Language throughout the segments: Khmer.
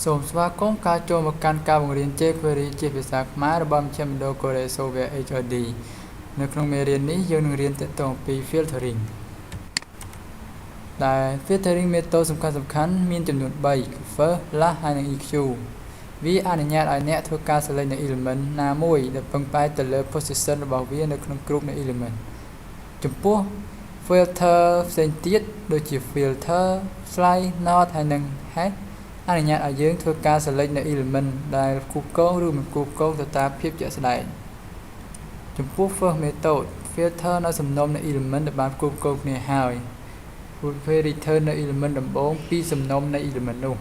សូមស្វាគមន៍ការចូលមកកាន់ការបង្រៀន jQuery ជាភាសាខ្មែររបស់មជ្ឈមណ្ឌល Korea Software HOD នៅក្នុងមេរៀននេះយើងនឹងរៀនទាក់ទងអំពី filtering ដែល filtering method សំខាន់មានចំនួន3 first last ហើយនិង eq វាអនុញ្ញាតឲ្យអ្នកធ្វើការ select នៅ element ណាមួយដែលពឹងផ្អែកទៅលើ position របស់វានៅក្នុង group នៃ element ចំពោះ filter ផ្សេងទៀតដូចជា filter slide not ហើយនិង head អនុញ្ញាតឲ្យយើងធ្វើការ select នៅ element ដែលគូកងឬមិនគូកងទៅតាមភាពជាក់ស្ដែងចំពោះ first method filter នៅសំណុំនៃ element ដែលបានគូកងគ្នាហើយវា return នៅ element ដំបូងពីសំណុំនៃ element នោះ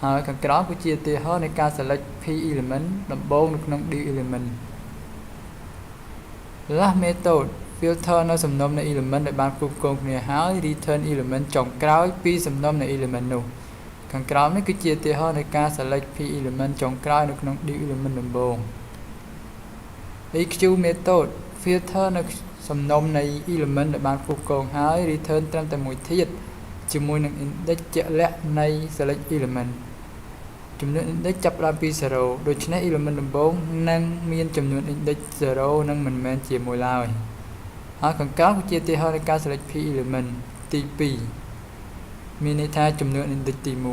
ហើយខាងក្រោមគឺជាឧទាហរណ៍នៃការ select p element ដំបូងនៅក្នុង div element last method filter នៅសំណុំនៃ element ដែលបានគូកងគ្នាហើយ return element ចុងក្រោយពីសំណុំនៃ element នោះខាងក្រោមនេះគឺជាឧទាហរណ៍នៃការ select p element ចុងក្រោយនៅក្នុង div element ដំបូង eq method filter នៅសំណុំនៃ element ដែលបានគូកងហើយ return ត្រឹមតែមួយធាតុជាមួយនឹង index ជាក់លាក់នៃ select element ចំនួន index ចាប់ផ្ដើមពី0ដូច្នេះ element ដំបូងនឹងមានចំនួន index 0និងមិនមែនជាមួយឡើយហើយខាងក្រោមគឺជាឧទាហរណ៍នៃការ select p element ទី2មានន័យថាចំនួន index ទី1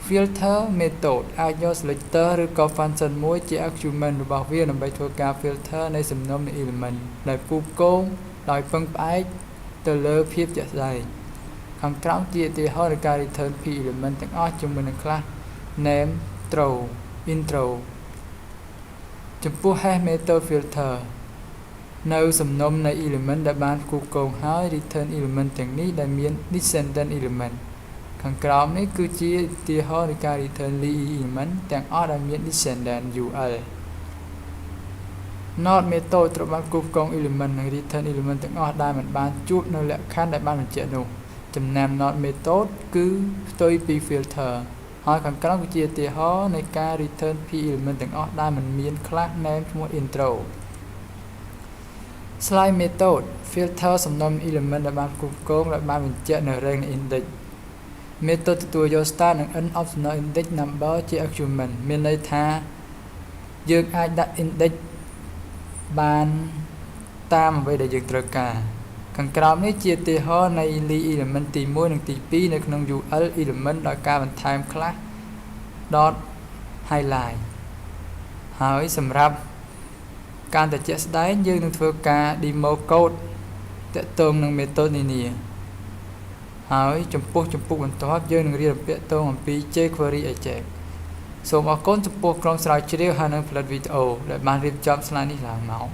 filter method អាចយក selector ឬក៏ function មួយជា argument របស់វាដើម្បីធ្វើការ filter នៃសំណុំនៃ element ដែលគូកងដោយពឹងផ្អែកទៅលើភាពជាក់ស្ដែងខាងក្រោមជាឧទាហរណ៍នៃការ return p element ទាំងអស់ជាមួយនឹង class name throw intro ចំពោះ hash method filter នៅសំណុំនៃ element ដែលបានគូកងហើយ return element ទាំងនេះដែលមាន descendant element ខាងក្រោមនេះគឺជាឧទាហរណ៍នៃការ return lee element ទាំងអស់ដែលមាន descendant ul not method ត្រូវបានគូកង element និង return element ទាំងអស់ដែលមិនបានជួបនៅលក្ខខណ្ឌដែលបានបញ្ជាក់នោះចំណែក not method គឺផ្ទុយពី filter ហើយខាងក្រោមគឺជាឧទាហរណ៍នៃការ return p element ទាំងអស់ដែលមិនមាន class name ឈ្មោះ intro slide method filter សំណុំ element ដែលបានគូកងដែលបានបញ្ជាក់នៅ range នៃ index method ទទួលយក start និង end optional index number ជា argument មានន័យថាយើងអាចដាក់ index បានតាមអ្វីដែលយើងត្រូវការខាងក្រោមនេះជាឧទាហរណ៍នៃ lee element ទី1និងទី2នៅក្នុង ul element ដោយការបន្ថែម class dot highlight ហើយសម្រាប់ការតែជាក់ស្ដែងយើងនឹងធ្វើការ demo code តាក់ទងនឹង method នានាហើយចំពោះបន្ទាប់យើងនឹងរៀនពាក្យតងអំពី jQuery Ajax សូមអរគុណចំពោះក្រុមស្រាវជ្រាវហើយនឹងផលិតវីដេអូដែលបានរៀបចំ slide នេះឡើងមក